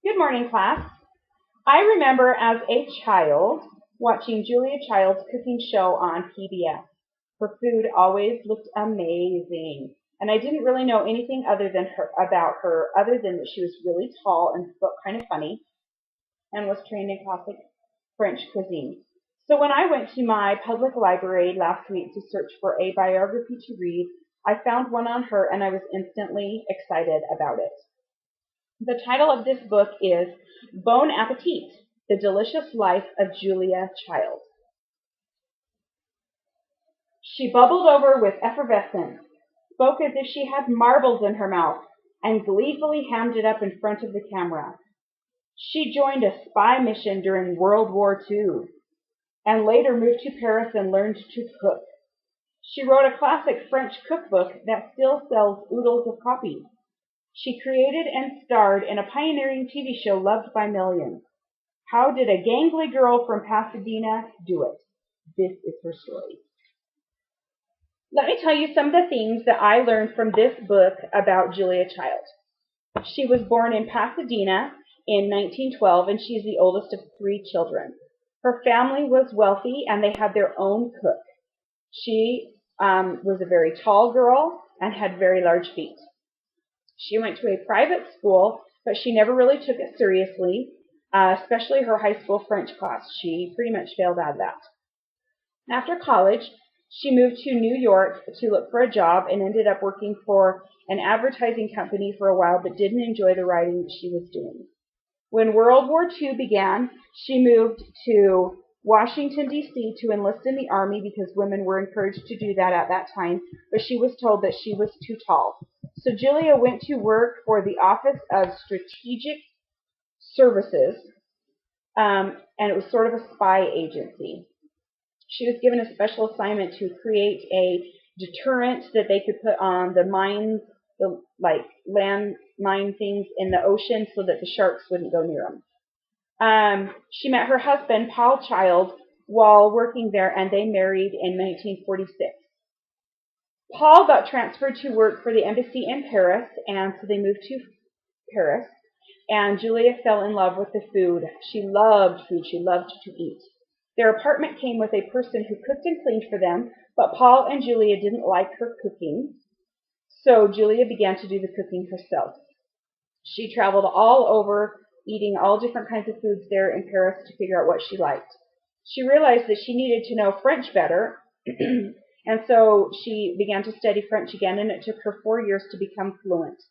Good morning, class. I remember as a child watching Julia Child's cooking show on PBS. Her food always looked amazing, and I didn't really know anything about her other than that she was really tall and spoke kind of funny and was trained in classic French cuisine. So when I went to my public library last week to search for a biography to read, I found one on her and I was instantly excited about it. The title of this book is Bon Appetit, The Delicious Life of Julia Child. She bubbled over with effervescence, spoke as if she had marbles in her mouth, and gleefully hammed it up in front of the camera. She joined a spy mission during World War II, and later moved to Paris and learned to cook. She wrote a classic French cookbook that still sells oodles of copies. She created and starred in a pioneering TV show loved by millions. How did a gangly girl from Pasadena do it? This is her story. Let me tell you some of the things that I learned from this book about Julia Child. She was born in Pasadena in 1912, and she's the oldest of three children. Her family was wealthy, and they had their own cook. She was a very tall girl and had very large feet. She went to a private school, but she never really took it seriously, especially her high school French class. She pretty much failed out of that. After college, she moved to New York to look for a job and ended up working for an advertising company for a while, but didn't enjoy the writing that she was doing. When World War II began, she moved to Washington, D.C. to enlist in the Army because women were encouraged to do that at that time, but she was told that she was too tall. So Julia went to work for the Office of Strategic Services, and it was sort of a spy agency. She was given a special assignment to create a deterrent that they could put on the mines, the land mine things in the ocean so that the sharks wouldn't go near them. She met her husband, Paul Child, while working there, and they married in 1946. Paul got transferred to work for the embassy in Paris, and so they moved to Paris, and Julia fell in love with the food. She loved food. She loved to eat. Their apartment came with a person who cooked and cleaned for them, but Paul and Julia didn't like her cooking, so Julia began to do the cooking herself. She traveled all over, eating all different kinds of foods there in Paris to figure out what she liked. She realized that she needed to know French better, and so she began to study French again, and it took her 4 years to become fluent.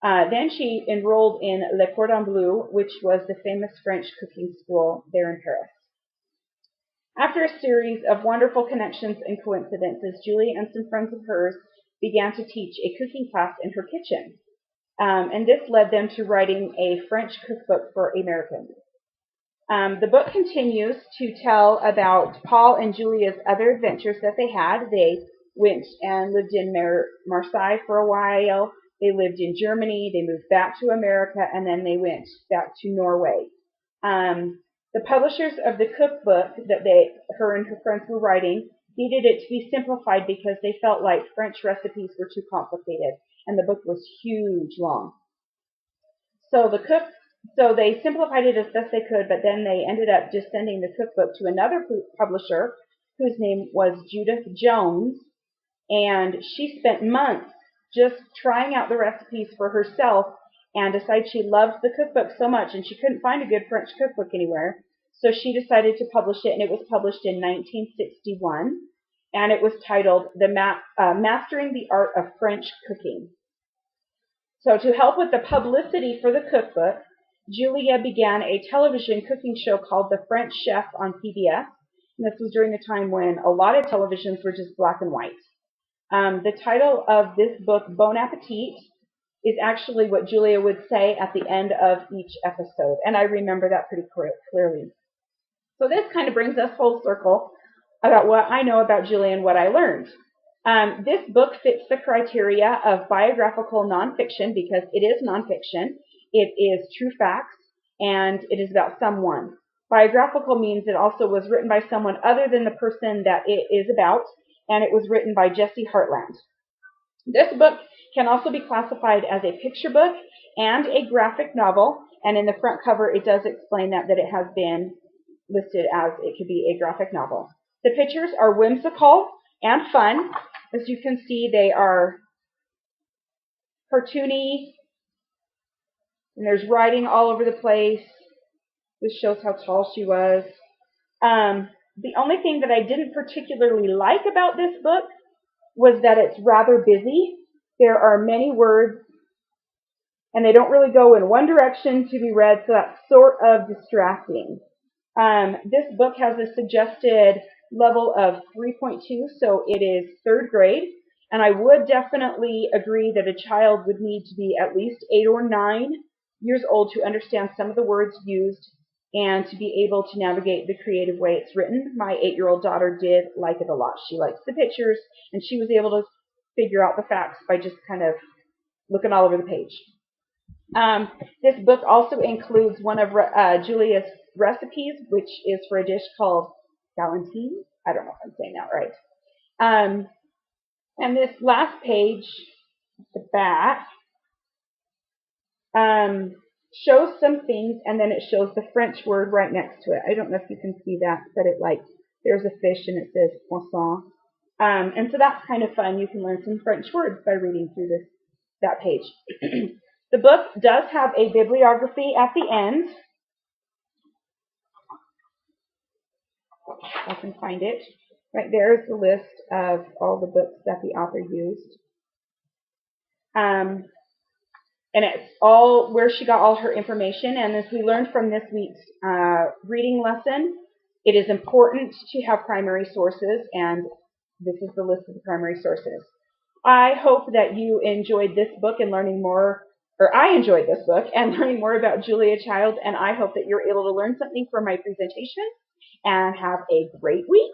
Then she enrolled in Le Cordon Bleu, which was the famous French cooking school there in Paris. After a series of wonderful connections and coincidences, Julia and some friends of hers began to teach a cooking class in her kitchen. And this led them to writing a French cookbook for Americans. The book continues to tell about Paul and Julia's other adventures that they had. They went and lived in Marseille for a while. They lived in Germany. They moved back to America, and then they went back to Norway. The publishers of the cookbook that her and her friends were writing needed it to be simplified because they felt like French recipes were too complicated, and the book was huge, long. So they simplified it as best they could, but then they ended up just sending the cookbook to another publisher whose name was Judith Jones, and she spent months just trying out the recipes for herself and decided she loved the cookbook so much, and she couldn't find a good French cookbook anywhere, so she decided to publish it, and it was published in 1961, and it was titled Mastering the Art of French Cooking. So to help with the publicity for the cookbook, Julia began a television cooking show called The French Chef on PBS, and this was during a time when a lot of televisions were just black and white. The title of this book, Bon Appetit, is actually what Julia would say at the end of each episode, and I remember that pretty clearly. So this kind of brings us full circle about what I know about Julia and what I learned. This book fits the criteria of biographical nonfiction because it is nonfiction, it is true facts, and it is about someone. Biographical means it also was written by someone other than the person that it is about, and it was written by Jesse Hartland. This book can also be classified as a picture book and a graphic novel, And in the front cover, it does explain that it has been listed as it could be a graphic novel. The pictures are whimsical and fun. As you can see, they are cartoony, and there's writing all over the place. This shows how tall she was. The only thing that I didn't particularly like about this book was that it's rather busy. There are many words, and they don't really go in one direction to be read, so that's sort of distracting. This book has a suggested level of 3.2, so it is third grade, and I would definitely agree that a child would need to be at least 8 or 9 years old to understand some of the words used and to be able to navigate the creative way it's written. My 8-year-old daughter did like it a lot. She likes the pictures, and she was able to figure out the facts by just kind of looking all over the page. This book also includes one of Julia's recipes, which is for a dish called galantine. I don't know if I'm saying that right. And this last page, the back, shows some things, and then it shows the French word right next to it. I don't know if you can see that, but there's a fish and it says poisson. And so that's kind of fun. You can learn some French words by reading through that page. The book does have a bibliography at the end. I can find it. Right there is the list of all the books that the author used. And it's all where she got all her information. And as we learned from this week's reading lesson, it is important to have primary sources, and this is the list of the primary sources. I hope that you enjoyed this book and learning more, or I enjoyed this book and learning more about Julia Child, and I hope that you're able to learn something from my presentation, and have a great week.